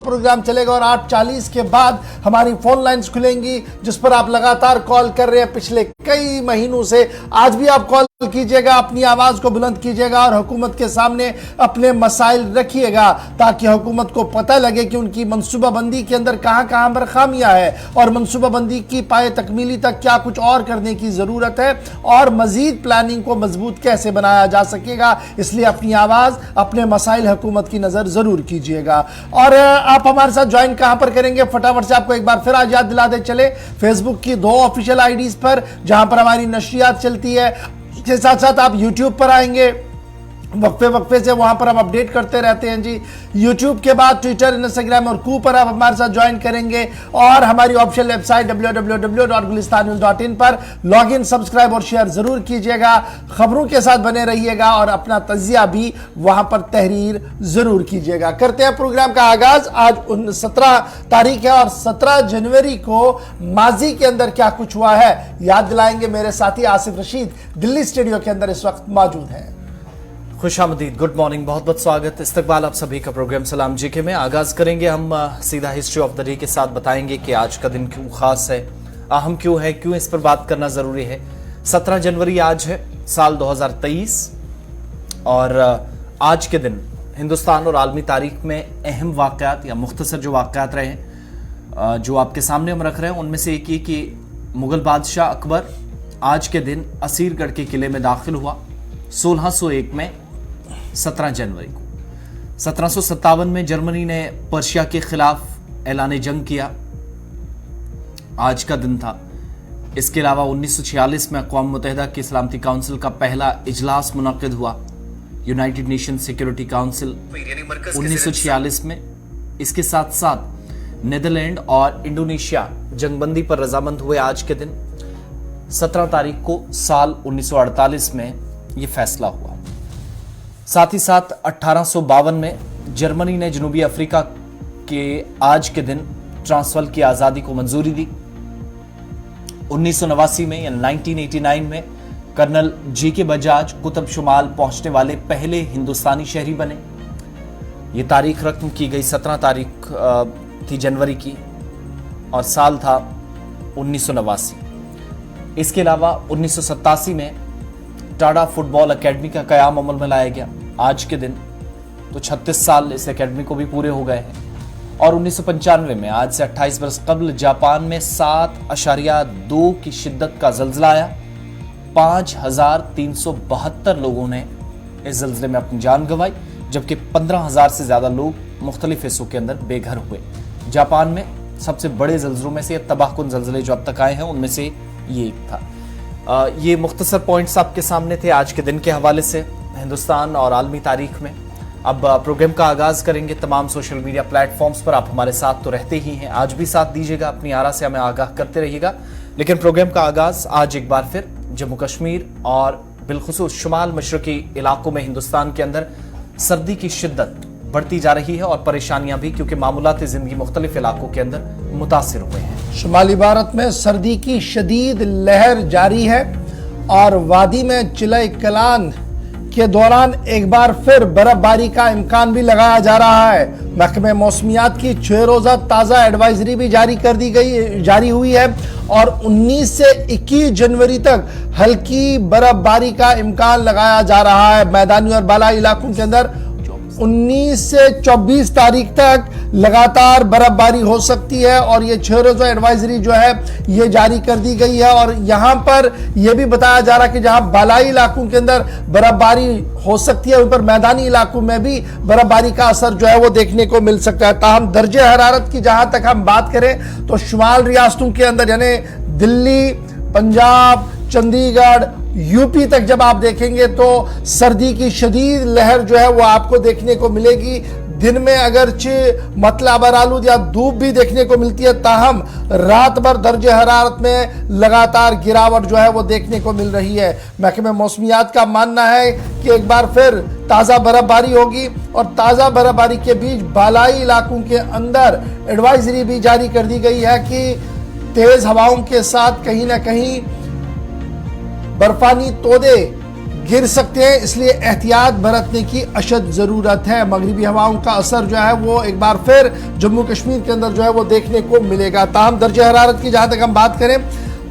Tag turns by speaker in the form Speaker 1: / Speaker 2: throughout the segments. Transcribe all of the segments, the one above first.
Speaker 1: Programme चलेगा और 8:40 के बाद हमारी फोन लाइंस खुलेंगी जिस पर आप लगातार कॉल कर रहे हैं पिछले कई महीनों से। आज भी आप कॉल कीजिएगा, अपनी आवाज को बुलंद कीजिएगा और हुकूमत के सामने अपने मसाइल रखिएगा ताकि हुकूमत को पता लगे कि उनकी मनसूबाबंदी के अंदर कहां कहां पर खामियां है और मनसूबाबंदी की पाए तकमीली तक क्या कुछ और करने की जरूरत है और मजीद प्लानिंग को मजबूत कैसे बनाया जा सकेगा। इसलिए अपनी आवाज, अपने मसाइल हुकूमत की नजर जरूर कीजिएगा। और आप हमारे साथ ज्वाइन कहां पर करेंगे, फटाफट से आपको एक बार फिर आज याद दिला दे चले। फेसबुक की 2 ऑफिशियल आईडीज पर जहां पर हमारी नशरियात चलती है, इसके साथ साथ आप यूट्यूब पर आएंगे, वक्फे से वहां पर हम अपडेट करते रहते हैं जी। यूट्यूब के बाद ट्विटर, इंस्टाग्राम और कू पर आप हमारे साथ ज्वाइन करेंगे और हमारी ऑफिशियल वेबसाइट www.gulistannews.in पर लॉगिन, सब्सक्राइब और शेयर जरूर कीजिएगा। खबरों के साथ बने रहिएगा और अपना तजिया भी वहां पर तहरीर जरूर कीजिएगा। करते हैं प्रोग्राम का आगाज। आज 17 तारीख है और 17 जनवरी को माजी के अंदर क्या कुछ हुआ है याद दिलाएंगे मेरे साथी आसिफ रशीद, दिल्ली स्टूडियो के अंदर इस वक्त मौजूद है।
Speaker 2: खुशामदीद, गुड मॉर्निंग, बहुत बहुत स्वागत, इस्तकबाल आप सभी का प्रोग्राम सलाम जीके में। आगाज करेंगे हम सीधा हिस्ट्री ऑफ द डे के साथ, बताएंगे कि आज का दिन क्यों खास है, अहम क्यों है, क्यों इस पर बात करना जरूरी है। 17 जनवरी आज है, साल 2023 और आज के दिन हिंदुस्तान और आलमी तारीख में अहम वाकयात या मुख्तसर जो वाकयात रहे हैं जो आपके सामने हम रख रहे हैं, उनमें से एक ये कि मुगल बादशाह अकबर आज के दिन असीरगढ़ के किले में दाखिल हुआ 1601 में 17 जनवरी को। 1757 में जर्मनी ने पर्शिया के खिलाफ ऐलान जंग किया, आज का दिन था। इसके अलावा 1946 में अक़वाम मुत्तहिदा की सलामती काउंसिल का पहला इजलास मुनक़िद हुआ, यूनाइटेड नेशन सिक्योरिटी काउंसिल 1946 में। इसके साथ साथ नीदरलैंड और इंडोनेशिया जंगबंदी पर रजामंद हुए आज के दिन 17 तारीख को साल 1948 में यह फैसला हुआ। साथ ही साथ 1852 में जर्मनी ने जनूबी अफ्रीका के आज के दिन ट्रांसवाल की आजादी को मंजूरी दी। 1989 में या 1989 में कर्नल जीके बजाज कुतुब शुमाल पहुंचने वाले पहले हिंदुस्तानी शहरी बने। यह तारीख रकम की गई 17 तारीख थी जनवरी की और साल था 1989। इसके अलावा 1987 में टाडा फुटबॉल एकेडमी का कयाम अमल में लाया गया आज के दिन, तो 36 साल इस एकेडमी को भी पूरे हो गए हैं। और 1995 में आज से 28 वर्ष कबल जापान में 7.2 की शिद्दत का जल्जला आया। 5372 लोगों ने इस जल्जले में अपनी जान गंवाई, जबकि 15,000 से ज्यादा लोग मुख्तलिफ हिस्सों के अंदर बेघर हुए। जापान में सबसे बड़े जल्जलों में से तबाहकुन जल्जले जो अब तक आए हैं उनमें से ये एक था। ये मुख्तसर पॉइंट्स आपके सामने थे आज के दिन के हवाले से हिंदुस्तान और आलमी तारीख में। अब प्रोग्राम का आगाज करेंगे तमाम सोशल मीडिया प्लेटफॉर्म्स पर। आप हमारे साथ तो रहते ही हैं, आज भी साथ दीजिएगा, अपनी आरा से हमें आगाह करते रहिएगा। लेकिन प्रोग्राम का आगाज आज एक बार फिर जम्मू कश्मीर और बिलखुसूस शुमाल मशरकी इलाकों में हिंदुस्तान के अंदर सर्दी की शिद्दत बढ़ती जा रही है और परेशानियां भी, क्योंकि मामूलात जिंदगी मुख्तलिफ इलाकों के अंदर मुतासिर हुए हैं।
Speaker 1: शुमाली भारत में सर्दी की शदीद लहर जारी है और वादी में चिले कलान के दौरान एक बार फिर बर्फबारी का इम्कान भी लगाया जा रहा है। महकमे मौसमियात की 6 रोजा ताज़ा एडवाइजरी भी जारी हुई है और 19 से 21 जनवरी तक हल्की बर्फबारी का इम्कान लगाया जा रहा है। मैदानी और बालाई इलाकों के अंदर 19 से 24 तारीख तक लगातार बर्फबारी हो सकती है और ये 6 रोजा एडवाइजरी जो है ये जारी कर दी गई है। और यहां पर यह भी बताया जा रहा है कि जहां बालाई इलाकों के अंदर बर्फबारी हो सकती है, उन पर मैदानी इलाकों में भी बर्फबारी का असर जो है वो देखने को मिल सकता है। ताहम दर्जे हरारत की जहां तक हम बात करें तो शुमाल रियासतों के अंदर यानी दिल्ली, पंजाब, चंडीगढ़, यूपी तक जब आप देखेंगे तो सर्दी की शदीद लहर जो है वो आपको देखने को मिलेगी। दिन में अगरचे मतला बरालूद या धूप भी देखने को मिलती है, ताहम रात भर दर्जे हरारत में लगातार गिरावट जो है वो देखने को मिल रही है। महकमे मौसमियात का मानना है कि एक बार फिर ताज़ा बर्फबारी होगी और ताज़ा बर्फबारी के बीच बालाई इलाकों के अंदर एडवाइजरी भी जारी कर दी गई है कि तेज हवाओं के साथ कहीं ना कहीं बर्फानी तोदे गिर सकते हैं, इसलिए एहतियात बरतने की अशद ज़रूरत है। मगरिबी हवाओं का असर जो है वो एक बार फिर जम्मू कश्मीर के अंदर जो है वो देखने को मिलेगा। ताहम दर्ज हरारत की जहाँ तक हम बात करें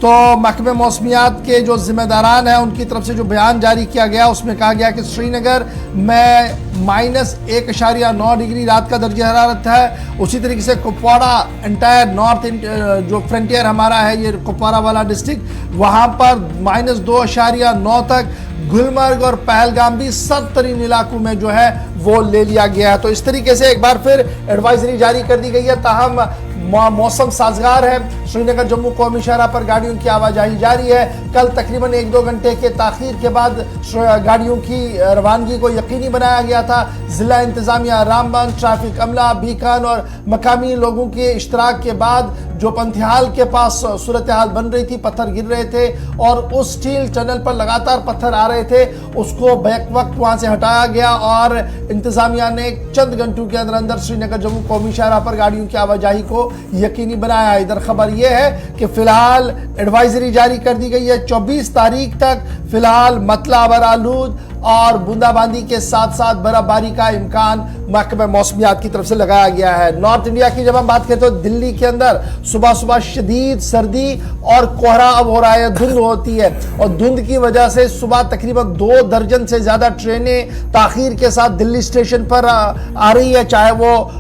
Speaker 1: तो महकमे मौसमियात के जो जिम्मेदारान हैं उनकी तरफ से जो बयान जारी किया गया उसमें कहा गया कि श्रीनगर में -1.9 डिग्री रात का दर्ज हरारत है। उसी तरीके से कुपवाड़ा एंटायर नॉर्थ जो फ्रंटियर हमारा है ये कुपवाड़ा वाला डिस्ट्रिक्ट, वहाँ पर -2.9 तक। गुलमर्ग और पहलगाम भी सब तरीन इलाकों में जो है वो ले लिया गया है। तो इस तरीके से एक बार फिर एडवाइजरी जारी कर दी गई है। ताहम मौसम साजगार है। श्रीनगर जम्मू कौमी शहरा पर गाड़ियों की आवाजाही जारी है। कल तकरीबन 1-2 घंटे के ताखीर के बाद गाड़ियों की रवानगी को यकीनी बनाया गया था। जिला इंतजामिया, रामबन, ट्रैफिक अमला, बीकान और मकामी लोगों के इश्तराक के बाद जो पंथियाल के पास सूरत हाल बन रही थी, पत्थर गिर रहे थे और उस स्टील टनल पर लगातार पत्थर आ रहे थे, उसको बैक वक्त वहां से हटाया गया और इंतजामिया ने चंद घंटों के अंदर अंदर श्रीनगर जम्मू कौमी शहरा पर गाड़ियों की आवाजाही को यकीनी बनाया। इधर खबर यह है कि फिलहाल एडवाइजरी जारी कर दी गई है 24 तारीख तक। फिलहाल मतला बरालूद और बूंदाबांदी के साथ साथ बर्फबारी का इम्कान महकमे मौसमियात की तरफ से लगाया गया है। नॉर्थ इंडिया की जब हम बात करें तो दिल्ली के अंदर सुबह सुबह शदीद सर्दी और कोहरा अब हो रहा है, धुंध होती है और धुंध की वजह से सुबह तकरीबन 2 दर्जन से ज्यादा ट्रेनें ताखीर के साथ दिल्ली स्टेशन पर आ रही है, चाहे वो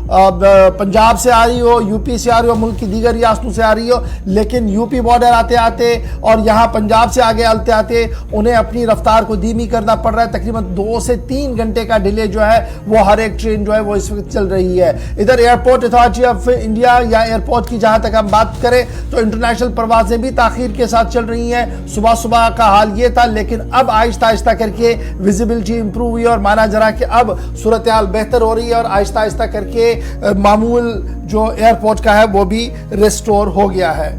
Speaker 1: पंजाब से आ रही हो, यूपी से आ रही हो, मुल्क की दीगर रियासतों से आ रही हो, लेकिन यूपी बॉर्डर आते आते और यहाँ पंजाब से आगे आते आते उन्हें अपनी रफ्तार को धीमी करना पड़ रहा है। तकरीबन 2 से 3 घंटे का डिले जो है वो हर एक ट्रेन जो है वो इस वक्त चल रही है। इधर एयरपोर्ट अथॉरिटी ऑफ इंडिया या एयरपोर्ट की जहां तक हम बात करें तो इंटरनेशनल परवाजें भी ताखीर के साथ चल रही हैं। सुबह सुबह का हाल ये था, लेकिन अब आहिस्ता आहिस्ता करके विजिबिलिटी इंप्रूव हुई और माना जरा कि अब सूरत हाल बेहतर हो रही है और आहिस्ता आहिस्ता करके मामूल जो एयरपोर्ट का है वो भी रिस्टोर हो गया है।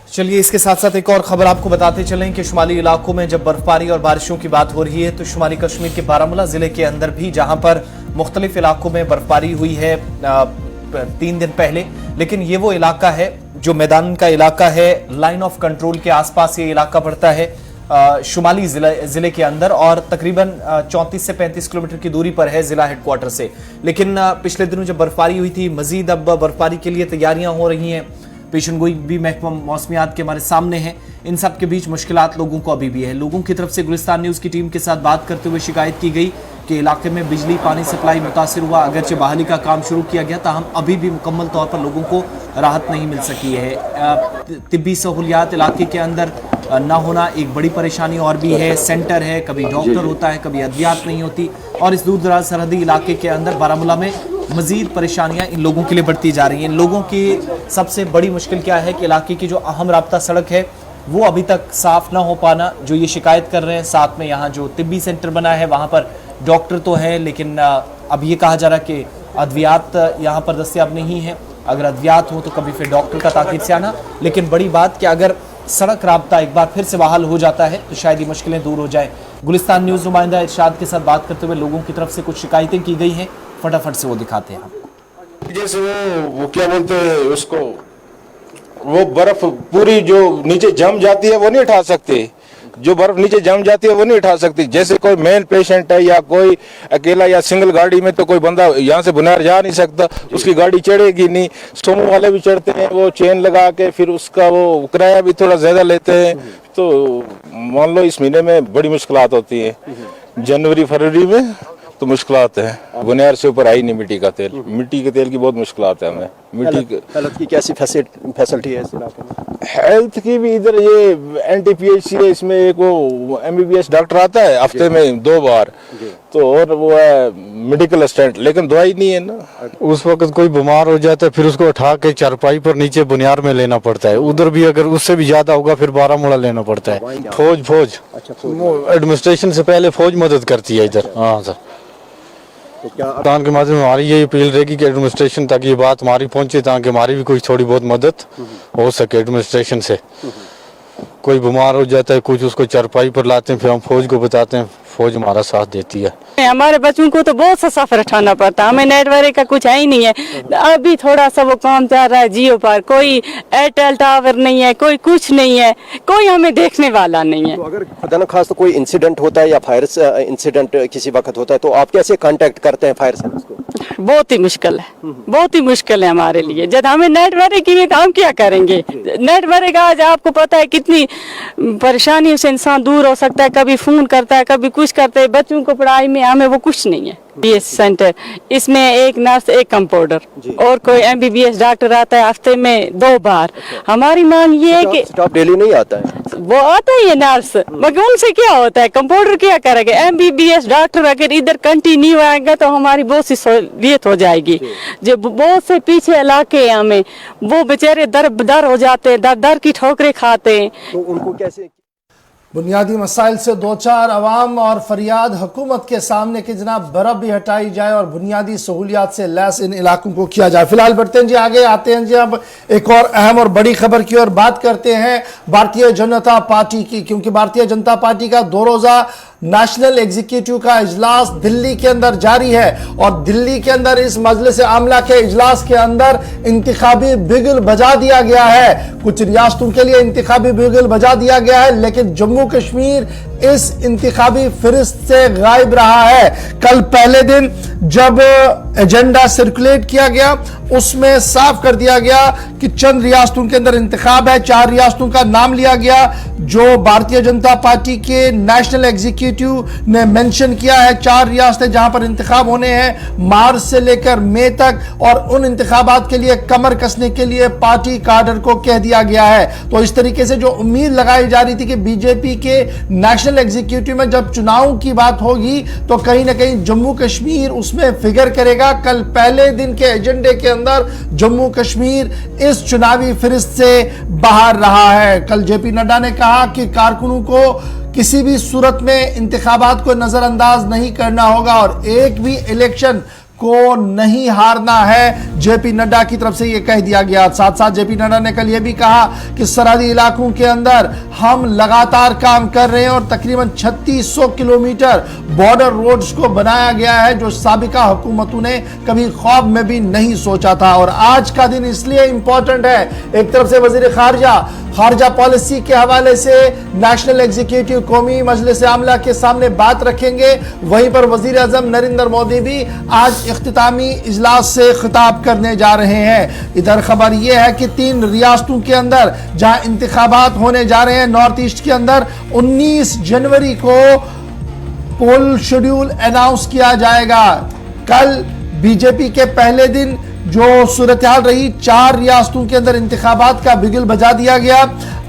Speaker 2: चलिए इसके साथ साथ एक और खबर आपको बताते चलें कि शुमाली इलाकों में जब बर्फबारी और बारिशों की बात हो रही है तो शुमाली कश्मीर के बारामूला जिले के अंदर भी जहां पर मुख्तलिफ इलाकों में बर्फबारी हुई है 3 दिन पहले, लेकिन ये वो इलाका है जो मैदान का इलाका है, लाइन ऑफ कंट्रोल के आसपास ये इलाका पड़ता है शुमाली जिले के अंदर और तकरीबन 34 से 35 किलोमीटर की दूरी पर है जिला हेडक्वार्टर से। लेकिन पिछले दिनों जब बर्फबारी हुई थी, मजीद अब बर्फबारी के लिए तैयारियां हो रही हैं, पेशन गोई भी महकमा मौसमियात के हमारे सामने है। इन सब के बीच मुश्किलात लोगों को अभी भी है। लोगों की तरफ से गुलिस्तान न्यूज़ की टीम के साथ बात करते हुए शिकायत की गई कि इलाके में बिजली पानी सप्लाई मुतासिर हुआ, अगरचे बहाली का काम शुरू किया गया ताहम अभी भी मुकम्मल तौर पर लोगों को राहत नहीं मिल सकी है। तिब्बी सहूलियात इलाके के अंदर ना होना एक बड़ी परेशानी और भी है। सेंटर है, कभी डॉक्टर होता है, कभी अद्वियात नहीं होती और इस दूर दराज सरहदी इलाके के अंदर बारामूला में मजीद परेशानियां इन लोगों के लिए बढ़ती जा रही हैं। इन लोगों की सबसे बड़ी मुश्किल क्या है कि इलाके की जो अहम राब्ता सड़क है वो अभी तक साफ ना हो पाना, जो ये शिकायत कर रहे हैं। साथ में यहाँ जो तिब्बी सेंटर बना है वहाँ पर डॉक्टर तो है, लेकिन अब ये कहा जा रहा है कि अद्वियात यहाँ पर दस्तयाब नहीं है। अगर अद्वियात हो तो कभी फिर डॉक्टर का ताकीद से आना, लेकिन बड़ी बात कि अगर सड़क राब्ता एक बार फिर से बहाल हो जाता है तो शायद ये मुश्किलें दूर हो जाएं। गुलिस्तान न्यूज़ नुमाइंदा इरशाद के साथ बात करते हुए लोगों की तरफ से कुछ शिकायतें की गई हैं, फटाफट से वो दिखाते हैं आपको।
Speaker 3: जैसे वो क्या बोलते हैं उसको, वो बर्फ पूरी जो नीचे जम जाती है वो नहीं उठा सकते, जो बर्फ नीचे जम जाती है वो नहीं उठा सकती। जैसे कोई मेन पेशेंट है या कोई अकेला या सिंगल गाड़ी में तो कोई बंदा यहाँ से बुनियाद जा नहीं सकता, उसकी गाड़ी चढ़ेगी नहीं। स्टोमो वाले भी चढ़ते हैं, वो चेन लगा के फिर उसका वो किराया भी थोड़ा ज्यादा लेते हैं। तो मान लो इस महीने में बड़ी मुश्किलात होती है, जनवरी फरवरी में तो मुश्किलात है। बुनियाद से ऊपर आई नहीं मिट्टी का तेल, मिट्टी के तेल की बहुत मुश्किलात है हमें। मिट्टी
Speaker 4: हेल्थ की कैसी फैसिलिटी है इस इलाके में?
Speaker 3: हेल्थ की भी इधर ये NTPHC है, इसमें एक वो MBBS डॉक्टर आता है हफ्ते में 2 बार, तो और वो है मेडिकल असिस्टेंट, लेकिन दवाई नहीं है ना।
Speaker 5: उस वक्त कोई बीमार हो जाता है फिर उसको उठा के चारपाई पर नीचे बुनियाद में लेना पड़ता है। उधर भी अगर उससे भी ज्यादा होगा फिर बारामूला लेना पड़ता है। फौज एडमिनिस्ट्रेशन से पहले फौज मदद करती है इधर। हाँ सर,
Speaker 4: तो क्या
Speaker 5: दान के माध्यम में हमारी ये अपील रहेगी कि एडमिनिस्ट्रेशन तक ये बात हमारी पहुंचे ताकि हमारी भी कोई थोड़ी बहुत मदद हो सके एडमिनिस्ट्रेशन से। कोई बीमार हो जाता है कुछ, उसको चारपाई पर लाते हैं, फिर हम फौज को बताते हैं, फौज हमारा साथ देती है।
Speaker 6: हमारे बच्चों को तो बहुत सा सफर उठाना पड़ता है, हमें नेटवर्क का कुछ है ही नहीं है। अभी थोड़ा सा वो काम चल रहा है जियो पर, कोई एयरटेल टावर नहीं है, कोई कुछ नहीं है, कोई हमें देखने वाला नहीं है।
Speaker 4: तो अगर खुदा न खास तो कोई इंसिडेंट होता है या फायर इंसिडेंट किसी वक्त होता है तो आप कैसे कांटेक्ट करते हैं फायर सर्विस को?
Speaker 6: बहुत ही मुश्किल है, बहुत ही मुश्किल है हमारे लिए। जब हमें नेटवर्क ही नहीं तो हम क्या करेंगे? नेटवर्क आज आपको पता है कितनी परेशानियों से इंसान दूर हो सकता है, कभी फोन करता है, कभी कुछ करता है। बच्चों को पढ़ाई में हमें वो कुछ नहीं है। बीएस सेंटर, इसमें एक नर्स, एक कंपाउंडर और कोई एमबीबीएस डॉक्टर आता है हफ्ते में 2 बार। हमारी मांग ये है कि
Speaker 4: स्टाफ डेली नहीं आता है,
Speaker 6: वो आता ही है नर्स, मगर उनसे क्या होता है? कंपाउंडर क्या करेंगे? एमबीबीएस डॉक्टर अगर इधर कंटिन्यू आएगा तो हमारी बहुत सी सहूलियत हो जाएगी। जो बहुत से पीछे इलाके हैं हमें, वो बेचारे दर बदर हो जाते हैं, दर दर की ठोकरें खाते हैं।
Speaker 4: तो उनको कैसे?
Speaker 1: बुनियादी मसाइल से दो चार अवाम और फरियाद हुकूमत के सामने कि जनाब बर्फ भी हटाई जाए और बुनियादी सहूलियात से लैस इन इलाकों को किया जाए। फिलहाल बढ़ते हैं जी आगे, आते हैं जी अब एक और अहम और बड़ी खबर की ओर बात करते हैं भारतीय जनता पार्टी की, क्योंकि भारतीय जनता पार्टी का 2 रोजा नेशनल एग्जीक्यूटिव का इजलास दिल्ली के अंदर जारी है और दिल्ली के अंदर इस मजलिस आमला के इजलास के अंदर इंतखाबी बिगुल बजा दिया गया है। कुछ रियासतों के लिए इंतखाबी बिगुल बजा दिया गया है, लेकिन जम्मू कश्मीर इस इंतखाबी फिरिस्त से गायब रहा है। कल पहले दिन जब एजेंडा सर्कुलेट किया गया उसमें साफ कर दिया गया कि चंद रियासतों के अंदर इंतखाब है, 4 रियासतों का नाम लिया गया जो भारतीय जनता पार्टी के नेशनल एग्जीक्यूटिव ने मेंशन किया है। 4 रियासतें जहां पर इंतखाब होने हैं मार्च से लेकर मई तक, और उन इंतखाबात के लिए कमर कसने के लिए पार्टी काडर को कह दिया गया है। तो इस तरीके से जो उम्मीद लगाई जा रही थी कि बीजेपी के नेशनल एग्जीक्यूटिव में जब चुनाव की बात होगी तो कहीं ना कहीं जम्मू कश्मीर उसमें फिगर करेगा, कल पहले दिन के एजेंडे के अंदर जम्मू कश्मीर इस चुनावी फिरिस्त से बाहर रहा है। कल जेपी नड्डा ने कहा कि कारकुनों को किसी भी सूरत में इंतखाबात को नजरअंदाज नहीं करना होगा और एक भी इलेक्शन को नहीं हारना है। जेपी नड्डा की तरफ से यह कह दिया गया। साथ साथ जेपी नड्डा ने कल यह भी कहा कि सरहदी इलाकों के अंदर हम लगातार काम कर रहे हैं और तकरीबन 3600 किलोमीटर बॉर्डर रोड्स को बनाया गया है जो साबिका हुकूमतों ने कभी ख्वाब में भी नहीं सोचा था। और आज का दिन इसलिए इंपॉर्टेंट है, एक तरफ से वजीर खारजा पॉलिसी के हवाले से नेशनल एग्जीक्यूटिव कौमी मजलिस आमला के सामने बात रखेंगे, वहीं पर वजीर आजम नरेंद्र मोदी भी आज इख्तितामी इजलास से खिताब करने जा रहे हैं। इधर खबर यह है कि 3 रियासतों के अंदर जहां इंतखाबात होने जा रहे हैं, नॉर्थ ईस्ट के अंदर 19 जनवरी को पोल शेड्यूल अनाउंस किया जाएगा। कल बीजेपी के पहले दिन जो सूरत हाल रही, 4 रियासतों के अंदर इंतखाबात का बिगुल बजा दिया गया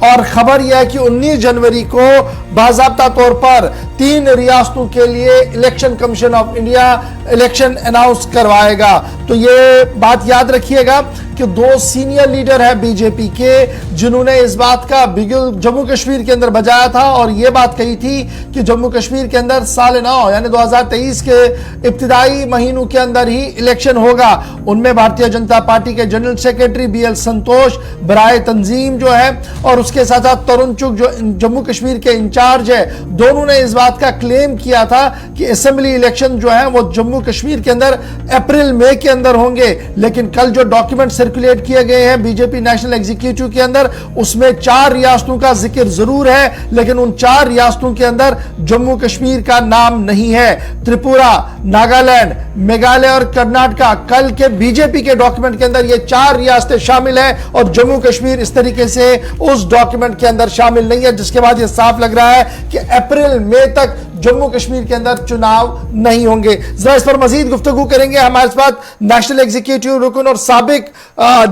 Speaker 1: और खबर यह है कि 19 जनवरी को बाज़ाब्ता तौर पर 3 रियासतों के लिए election commission of India election announce करवाएगा। तो ये बात याद रखिएगा कि 2 सीनियर लीडर है बीजेपी के जिन्होंने इस बात का बिगुल जम्मू कश्मीर के अंदर बजाया था और यह बात कही थी कि जम्मू कश्मीर के अंदर साल 9 यानी 2023 के इब्तिदाई महीनों के अंदर ही इलेक्शन होगा। उनमें भारतीय जनता पार्टी के जनरल सेक्रेटरी BL संतोष बराए तंजीम जो है और उसके साथ साथ तरुण चुग जो जम्मू कश्मीर के इंचार्ज है, दोनों ने इस बात का क्लेम किया था कि असेंबली इलेक्शन जो है वो जम्मू कश्मीर के अंदर अप्रैल मई के अंदर होंगे। लेकिन कल जो डॉक्यूमेंट सर्कुलेट किए गए हैं बीजेपी नेशनल एग्जीक्यूटिव के अंदर, उसमें 4 रियासतों का जिक्र जरूर है, लेकिन उन 4 रियासतों के अंदर जम्मू कश्मीर का नाम नहीं है। त्रिपुरा, नागालैंड, मेघालय और कर्नाटका कल के बीजेपी के डॉक्यूमेंट के अंदर ये 4 रियासतें शामिल है और जम्मू कश्मीर इस तरीके से उस डॉक्यूमेंट के अंदर शामिल नहीं है, जिसके बाद यह साफ लग रहा है कि अप्रैल मई तक जम्मू कश्मीर के अंदर चुनाव नहीं होंगे। जरा इस पर मजीद गुफ्तगू करेंगे। हमारे साथ नेशनल एग्जीक्यूटिव रुकन और साबिक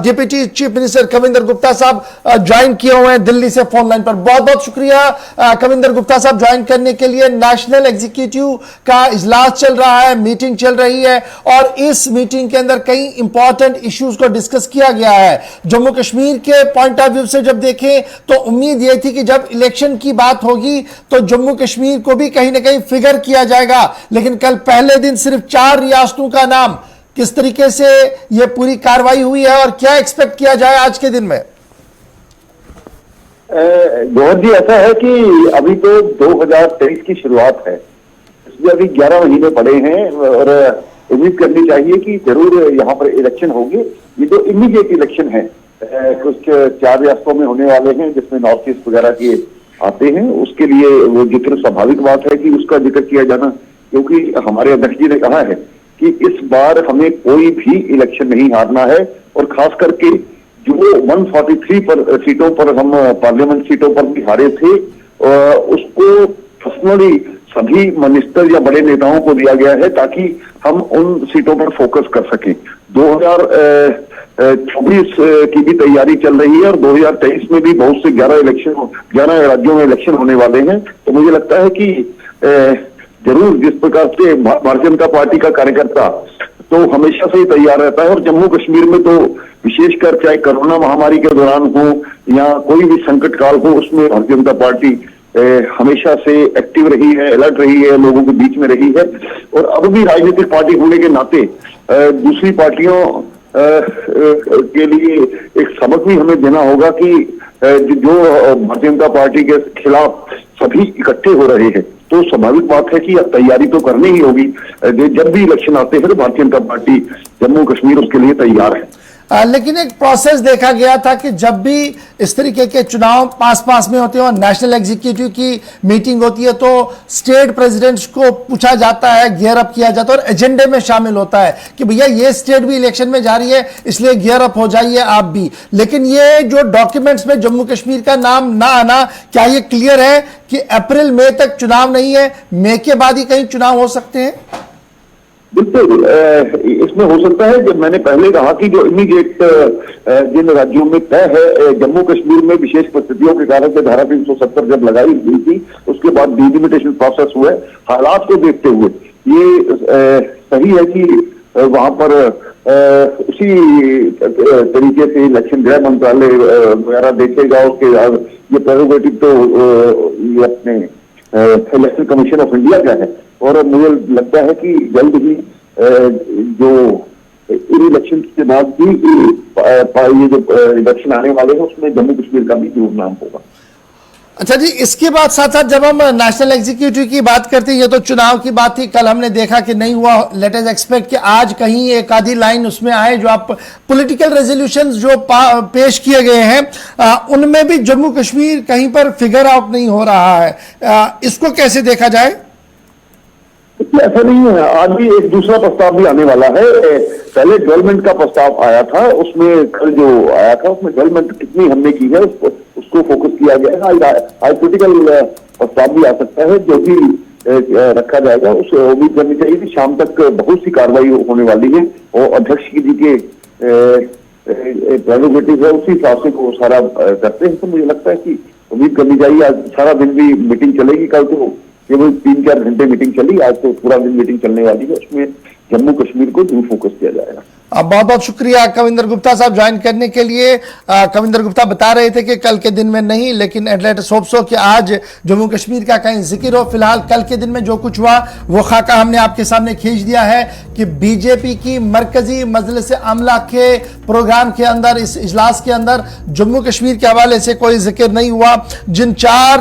Speaker 1: deputy chief minister Kavinder Gupta साहब ज्वाइन किए हुए हैं दिल्ली से फोन लाइन पर। बहुत बहुत शुक्रिया कविंदर गुप्ता साहब ज्वाइन करने के लिए। नेशनल एग्जीक्यूटिव का इजलास चल रहा है, मीटिंग चल रही है और इस मीटिंग के अंदर कई इंपॉर्टेंट इश्यूज को डिस्कस किया गया है। जम्मू कश्मीर के पॉइंट ऑफ व्यू से जब देखें तो उम्मीद यह थी कि जब इलेक्शन की बात होगी तो जम्मू कश्मीर को भी कहीं ना कहीं फिगर किया जाएगा, लेकिन कल पहले दिन सिर्फ 4 रियासतों का नाम, किस तरीके से यह पूरी कार्रवाई हुई है और क्या एक्सपेक्ट किया जाए आज के दिन में?
Speaker 7: गौर जी, ऐसा है कि अभी तो 2023 की शुरुआत है से अभी 11 महीने पड़े हैं और उम्मीद करनी चाहिए कि जरूर यहाँ पर इलेक्शन होंगे। ये जो इमीडिएट इलेक्शन है कुछ 4 रियासतों में होने वाले हैं जिसमें नॉर्थ ईस्ट वगैरह के आते हैं, उसके लिए वो जिक्र स्वाभाविक बात है कि उसका जिक्र किया जाना, क्योंकि हमारे अध्यक्ष जी ने कहा है कि इस बार हमें कोई भी इलेक्शन नहीं हारना है। और खास करके जो 143 सीटों पर हम पार्लियामेंट सीटों पर भी हारे थे उसको पर्सनली सभी मिनिस्टर या बड़े नेताओं को दिया गया है ताकि हम उन सीटों पर फोकस कर सकें। 2024 की भी तैयारी चल रही है और 2023 में भी बहुत से 11 राज्यों में इलेक्शन होने वाले हैं। तो मुझे लगता है कि जरूर जिस प्रकार से भारतीय जनता पार्टी का कार्यकर्ता तो हमेशा से ही तैयार रहता है और जम्मू कश्मीर में तो विशेषकर चाहे कोरोना महामारी के दौरान हो या कोई भी संकट काल हो, उसमें भारतीय जनता पार्टी हमेशा से एक्टिव रही है, अलर्ट रही है, लोगों के बीच में रही है। और अब भी राजनीतिक पार्टी होने के नाते दूसरी पार्टियों के लिए एक सबक भी हमें देना होगा कि जो भारतीय जनता पार्टी के खिलाफ सभी इकट्ठे हो रहे हैं, तो स्वाभाविक बात है कि तैयारी तो करनी ही होगी। जब भी इलेक्शन आते हैं तो भारतीय जनता पार्टी जम्मू कश्मीर उसके लिए तैयार है।
Speaker 1: लेकिन एक प्रोसेस देखा गया था कि जब भी इस तरीके के चुनाव पास में होते हैं और नेशनल एग्जीक्यूटिव की मीटिंग होती है तो स्टेट प्रेसिडेंट्स को पूछा जाता है, गियर अप किया जाता है और एजेंडे में शामिल होता है कि भैया ये स्टेट भी इलेक्शन में जा रही है इसलिए गियर अप हो जाइए आप भी। लेकिन ये जो डॉक्यूमेंट्स में जम्मू कश्मीर का नाम ना आना, क्या ये क्लियर है कि अप्रैल मई तक चुनाव नहीं है, मई के बाद ही कहीं चुनाव हो सकते हैं?
Speaker 7: बिल्कुल इसमें हो सकता है। जब मैंने पहले कहा कि जो इमीडिएट जिन राज्यों में तय है, जम्मू कश्मीर में विशेष परिस्थितियों के कारण से धारा 370 जब लगाई गई थी उसके बाद डिलिमिटेशन प्रोसेस हुए, हालात को देखते हुए ये सही है कि वहां पर उसी तरीके से इलेक्शन गृह मंत्रालय वगैरह देखेगा। उसके बाद ये प्रेरोगेटिव तो ये अपने इलेक्शन कमीशन ऑफ इंडिया का है और मुझे लगता है कि जल्द ही जो इन इलेक्शन के बाद भी ये जो इलेक्शन आने वाले हैं उसमें जम्मू कश्मीर का भी जरूर नाम होगा।
Speaker 1: अच्छा जी, इसके बाद साथ साथ जब हम नेशनल एग्जीक्यूटिव की बात करते हैं, ये तो चुनाव की बात थी, कल हमने देखा कि नहीं हुआ। लेट अस एक्सपेक्ट कि आज कहीं एक आधी लाइन उसमें आए जो आप पॉलिटिकल रेजोल्यूशंस जो पेश किए गए हैं उनमें भी जम्मू कश्मीर कहीं पर फिगर आउट नहीं हो रहा है। इसको कैसे देखा जाए?
Speaker 7: ऐसा नहीं है, आज भी एक दूसरा प्रस्ताव भी आने वाला है। पहले डेवलपमेंट का प्रस्ताव आया था, उसमें कल जो आया था उसमें डेवलपमेंट कितनी हमने की है उसको फोकस किया गया है। आज पॉलिटिकल प्रस्ताव भी आ सकता है जो भी रखा जाएगा। उसे उम्मीद करनी चाहिए कि शाम तक बहुत सी कार्रवाई होने वाली है और अध्यक्ष जी के प्रेरोगेटिव है उसी हिसाब से वो सारा करते हैं। तो मुझे लगता है कि उम्मीद करनी चाहिए आज सारा दिन भी मीटिंग चलेगी। कल तो केवल 3-4 घंटे मीटिंग चली, आज तो पूरा दिन मीटिंग चलने वाली है, उसमें जम्मू कश्मीर को जरूर फोकस किया जाएगा।
Speaker 1: बहुत बहुत शुक्रिया कविंदर गुप्ता साहब ज्वाइन करने के लिए। कविंदर गुप्ता बता रहे थे कि कल के दिन में नहीं, लेकिन लेट्स होप सो कि आज जम्मू कश्मीर का कहीं जिक्र हो। फिलहाल कल के दिन में जो कुछ हुआ वो खाका हमने आपके सामने खींच दिया है कि बीजेपी की मरकजी मजलिस आमला के प्रोग्राम के अंदर, इस इजलास के अंदर जम्मू कश्मीर के हवाले से कोई जिक्र नहीं हुआ। जिन 4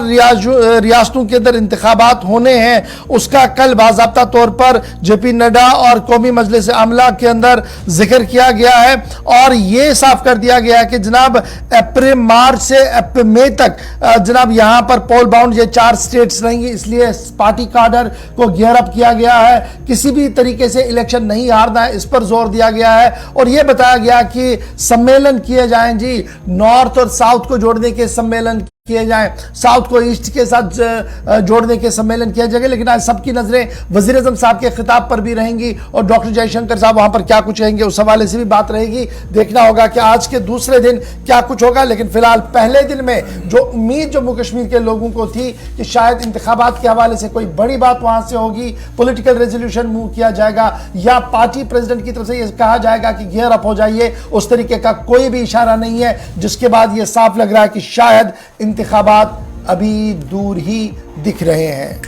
Speaker 1: रियासतों के अंदर इंतखाबात होने हैं उसका कल बाज़ाब्ता तौर पर जेपी नड्डा और कौमी मजलिस आमला के अंदर जिक्र किया गया है और यह साफ कर दिया गया है कि जनाब अप्रैल मार्च से मई तक जनाब यहां पर पोल बाउंड ये 4 स्टेट्स रहेंगी, इसलिए पार्टी कार्डर को गियर अप किया गया है। किसी भी तरीके से इलेक्शन नहीं हारना है, इस पर जोर दिया गया है और यह बताया गया कि सम्मेलन किए जाएं जी, नॉर्थ और साउथ को जोड़ने के सम्मेलन किए जाएं, साउथ को ईस्ट के साथ जोड़ने के सम्मेलन किया जाएगा। लेकिन आज सबकी नजरें वजीर आज़म साहब के खिताब पर भी रहेंगी और डॉक्टर जयशंकर साहब वहां पर क्या कुछ कहेंगे उस हवाले से भी बात रहेगी। देखना होगा कि आज के दूसरे दिन क्या कुछ होगा। लेकिन फिलहाल पहले दिन में जो उम्मीद जम्मू कश्मीर के लोगों को थी कि शायद इंतखाबात के हवाले से कोई बड़ी बात वहां से होगी, पॉलिटिकल रेजोल्यूशन मूव किया जाएगा या पार्टी प्रेसिडेंट की तरफ से यह कहा जाएगा कि गियर अप हो जाइए, उस तरीके का कोई भी इशारा नहीं है, जिसके बाद यह साफ लग रहा है कि शायद इंतखाबात अभी दूर ही दिख रहे हैं।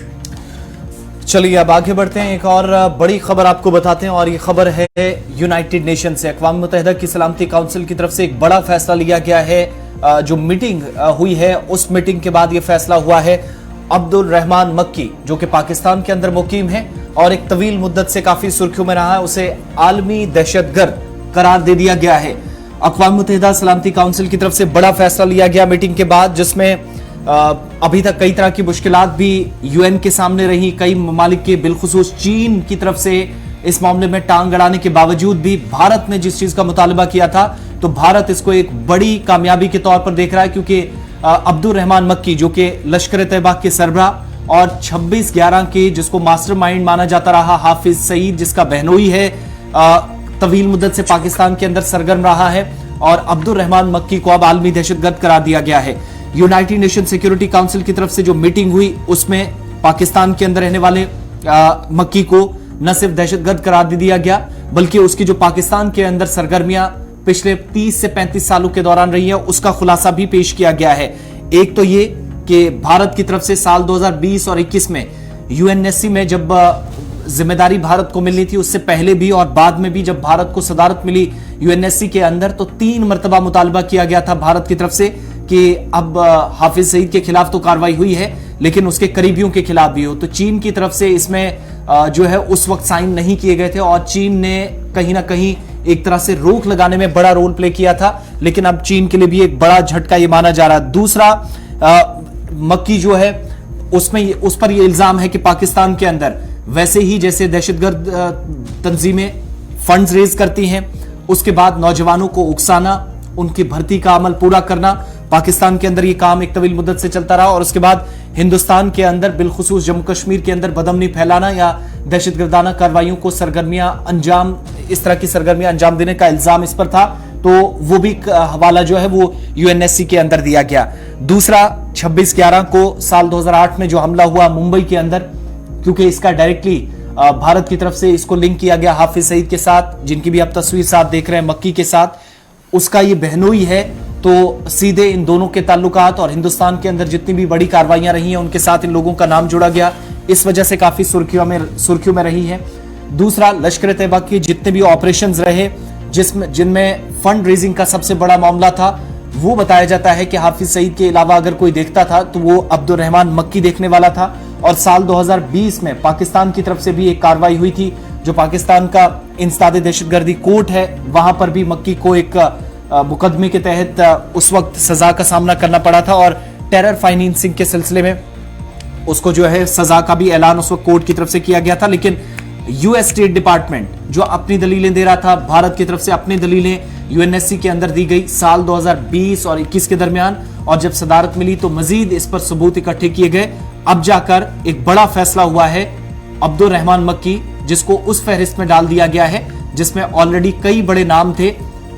Speaker 2: चलिए अब आगे बढ़ते हैं, एक और बड़ी खबर आपको बताते हैं और ये खबर है यूनाइटेड नेशन से। अक़वाम मुत्तहिदा की सलामती काउंसिल की तरफ से एक बड़ा फैसला लिया गया है। जो मीटिंग हुई है उस मीटिंग के बाद ये फैसला हुआ है अब्दुल रहमान मक्की, जो कि पाकिस्तान के अंदर मुकीम है और एक तवील मुद्दत से काफी सुर्खियों में रहा है, उसे आलमी दहशतगर्द करार दे दिया गया है। अक़वाम मुत्तहिदा सलामती काउंसिल की तरफ से बड़ा फैसला लिया गया मीटिंग के बाद, जिसमें अभी तक कई तरह की मुश्किलात भी यूएन के सामने रही। कई ममालिक के बिलखुसूस चीन की तरफ से इस मामले में टांग अड़ाने के बावजूद भी भारत ने जिस चीज का मुतालबा किया था, तो भारत इसको एक बड़ी कामयाबी के तौर पर देख रहा है, क्योंकि अब्दुल रहमान मक्की, जो कि लश्कर तैयबा के सरबराह, और 26/11 के जिसको मास्टरमाइंड माना जाता रहा हाफिज सईद, जिसका बहनोई है, तवील मुद्दत से पाकिस्तान के अंदर सरगर्म रहा है, और अब्दुल रहमान मक्की को अब आलमी दहशतगर्द करार दिया गया है। यूनाइटेड नेशन सिक्योरिटी काउंसिल की तरफ से जो मीटिंग हुई, उसमें पाकिस्तान के अंदर रहने वाले मक्की को न सिर्फ दहशतगर्द करार दे दिया गया, बल्कि उसकी जो पाकिस्तान के अंदर सरगर्मियां पिछले 30 से 35 सालों के दौरान रही है, उसका खुलासा भी पेश किया गया है। एक तो ये कि भारत की तरफ से साल 2020 और 21 में यूएनएससी में जब जिम्मेदारी भारत को मिलनी थी, उससे पहले भी और बाद में भी जब भारत को सदारत मिली यूएनएससी के अंदर, तो 3 मरतबा मुतालबा किया गया था भारत की तरफ से कि अब हाफिज सईद के खिलाफ तो कार्रवाई हुई है, लेकिन उसके करीबियों के खिलाफ भी हो। तो चीन की तरफ से इसमें जो है उस वक्त साइन नहीं किए गए थे, और चीन ने कहीं ना कहीं एक तरह से रोक लगाने में बड़ा रोल प्ले किया था, लेकिन अब चीन के लिए भी एक बड़ा झटका ये माना जा रहा है। दूसरा, मक्की जो है उसमें उस पर यह इल्जाम है कि पाकिस्तान के अंदर वैसे ही जैसे दहशतगर्द तंजीमें फंड्स रेज करती हैं, उसके बाद नौजवानों को उकसाना, उनकी भर्ती का अमल पूरा करना, पाकिस्तान के अंदर ये काम एक तवील मुद्दत से चलता रहा, और उसके बाद हिंदुस्तान के अंदर बिलखुसूस जम्मू कश्मीर के अंदर बदअमनी फैलाना या दहशतगर्दाना कार्रवाइयों को इस तरह की सरगर्मियां अंजाम देने का इल्जाम इस पर था, तो वो भी हवाला जो है वो यूएनएससी के अंदर दिया गया। दूसरा, 26/11 को साल 2008 में जो हमला हुआ मुंबई के अंदर, क्योंकि इसका डायरेक्टली भारत की तरफ से इसको लिंक किया गया हाफिज सईद के साथ, जिनकी भी आप तस्वीर साथ देख रहे हैं मक्की के साथ, उसका ये बहनोई है, तो सीधे इन दोनों के ताल्लुकात और हिंदुस्तान के अंदर जितनी भी बड़ी कार्रवाइयां रही हैं उनके साथ इन लोगों का नाम जुड़ा गया, इस वजह से काफी सुर्खियों में रही है। दूसरा, लश्कर तैयबा के जितने भी ऑपरेशंस रहे जिनमें फंड रेजिंग का सबसे बड़ा मामला था, वो बताया जाता है कि हाफिज सईद के अलावा अगर कोई देखता था तो वो अब्दुल रहमान मक्की देखने वाला था। और साल 2020 में पाकिस्तान की तरफ से भी एक कार्रवाई हुई थी, जो पाकिस्तान का इंसदाद दहशतगर्दी कोर्ट है, वहां पर भी मक्की को एक मुकदमे के तहत उस वक्त सजा का सामना करना पड़ा था, और टेरर फाइनेंसिंग के सिलसिले में उसको जो है सजा का भी ऐलान उस वक्त कोर्ट की तरफ से किया गया था। लेकिन यूएस स्टेट डिपार्टमेंट जो अपनी दलीलें दे रहा था, भारत की तरफ से अपनी दलीलें यूएनएससी के अंदर दी गई साल 2020 और 21 के दरमियान, और जब सदारत मिली तो मजीद इस पर सबूत इकट्ठे किए गए। अब जाकर एक बड़ा फैसला हुआ है अब्दुल रहमान मक्की, जिसको उस फहरिस्त में डाल दिया गया है जिसमें ऑलरेडी कई बड़े नाम थे।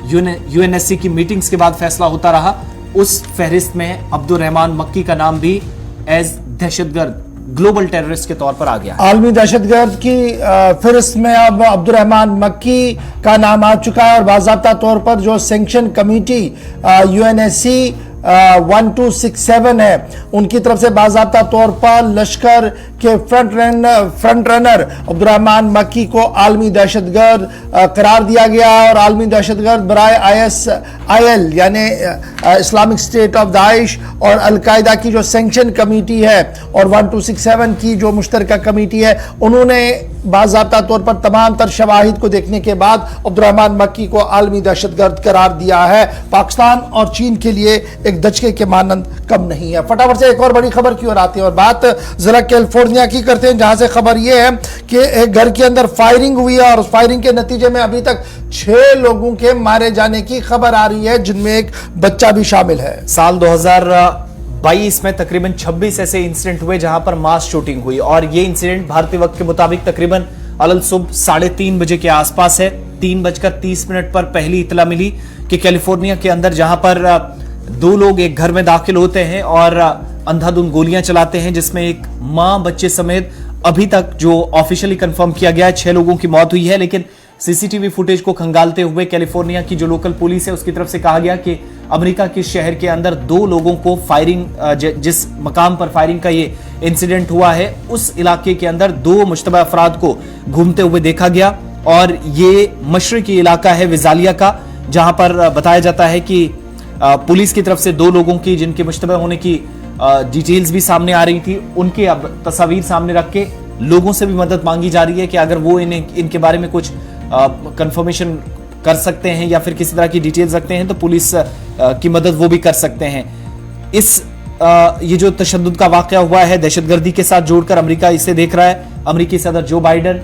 Speaker 2: यूएनएससी की मीटिंग्स के बाद फैसला होता रहा, उस फहरिस्त में अब्दुल रहमान मक्की का नाम भी एज दहशतगर्द, ग्लोबल टेररिस्ट के तौर पर आ गया।
Speaker 1: आलमी दहशतगर्द की फहरिस्त में अब अब्दुल रहमान मक्की का नाम आ चुका है, और बाज़ाब्ता तौर पर जो सैंक्शन कमेटी यूएनएससी 1267 है, उनकी तरफ से बाज़ाब्ता तौर पर लश्कर के फ्रंट रनर अब्दुल रहमान मक्की को आलमी दहशतगर्द करार दिया गया, और आलमी दहशतगर्द बराए ISIL यानी इस्लामिक स्टेट ऑफ दाइश और अलकायदा की जो सैंक्शन कमेटी है और 1267 की जो मुश्तरका कमेटी है, उन्होंने बाज़ाब्ता तौर पर तमाम तर शवाहिद को देखने के बाद अब्दुल रहमान मक्की को आलमी दहशतगर्द करार दिया है। पाकिस्तान और चीन के लिए एक दचके के मानंद कम नहीं है। फटाफट से एक और बड़ी खबर की ओर आती है, और बात जरा कैलिफोर्निया की करते हैं, जहां से खबर यह है कि एक घर के अंदर फायरिंग हुई है, और उस फायरिंग के नतीजे में अभी तक 6 लोगों के मारे जाने की खबर आ रही है, जिनमें एक बच्चा भी शामिल है।
Speaker 2: साल 2022 में तकरीबन 26 ऐसे इंसिडेंट हुए जहां पर मास शूटिंग हुई, और ये इंसिडेंट भारतीय वक्त के मुताबिक तकरीबन अलल सुबह 3:30 बजे के आसपास है। 3:30 पर पहली इतला मिली कि कैलिफोर्निया के अंदर जहां पर 2 लोग एक घर में दाखिल होते हैं और अंधाधुंध गोलियां चलाते हैं, जिसमें एक मां बच्चे समेत अभी तक जो ऑफिशियली कंफर्म किया गया है 6 लोगों की मौत हुई है। लेकिन सीसीटीवी फुटेज को खंगालते हुए कैलिफोर्निया की जो लोकल पुलिस है उसकी तरफ से कहा गया कि अमेरिका के शहर के अंदर 2 लोगों को फायरिंग, जिस मकाम पर फायरिंग का ये इंसिडेंट हुआ है उस इलाके के अंदर 2 मुश्तबा अफराद को घूमते हुए देखा गया, और ये मशरकी इलाका है विजालिया का, जहां पर बताया जाता है कि पुलिस की तरफ से 2 लोगों की जिनके मुश्तबा होने की डिटेल्स भी सामने आ रही थी, उनके अब तस्वीर सामने रख के लोगों से भी मदद मांगी जा रही है कि अगर वो इनके बारे में कुछ कंफर्मेशन कर सकते हैं या फिर किसी तरह की डिटेल्स रखते हैं तो पुलिस की मदद वो भी कर सकते हैं। ये जो तशद्दुद का वाकया हुआ है दहशतगर्दी के साथ जोड़कर अमेरिका इसे देख रहा है। अमेरिकी सदर Joe Biden,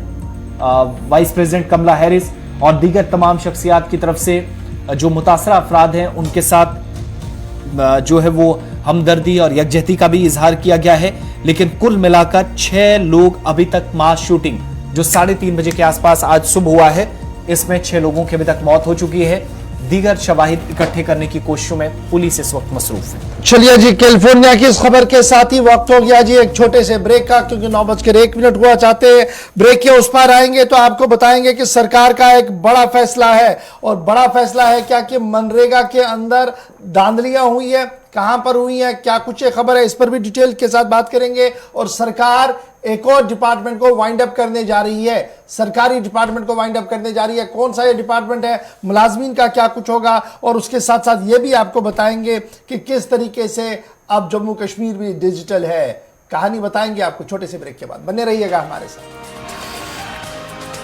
Speaker 2: vice president Kamala Harris और दीगर तमाम शख्सियात की तरफ से जो मुतासरा अफराद हैं उनके साथ जो है वो हमदर्दी और यकजहती का भी इजहार किया गया है। लेकिन कुल मिलाकर 6 लोग अभी तक मास शूटिंग जो 3:30 बजे के आसपास आज सुबह हुआ है, इसमें 6 लोगों की अभी तक मौत हो चुकी है। दीगर शवाहिद इकट्ठे करने की कोशिशों में पुलिस इस वक्त मसरूफ है।
Speaker 1: चलिए जी, कैलिफोर्निया की इस खबर के साथ ही वक्त हो गया जी एक छोटे से ब्रेक का, क्योंकि 9:01 हुआ। चाहते हैं ब्रेक के उस पार आएंगे तो आपको बताएंगे कि सरकार का एक बड़ा फैसला है। और बड़ा फैसला है क्या कि मनरेगा के अंदर धांधलियां हुई है, कहां पर हुई है, क्या कुछ खबर है, इस पर भी डिटेल के साथ बात करेंगे। और सरकार एक और डिपार्टमेंट को वाइंड अप करने जा रही है, सरकारी डिपार्टमेंट को वाइंड अप करने जा रही है। कौन सा ये डिपार्टमेंट है, मुलाजमीन का क्या कुछ होगा, और उसके साथ साथ ये भी आपको बताएंगे कि किस तरीके से अब जम्मू कश्मीर भी डिजिटल है। कहानी बताएंगे आपको छोटे से ब्रेक के बाद, बने रहिएगा हमारे साथ।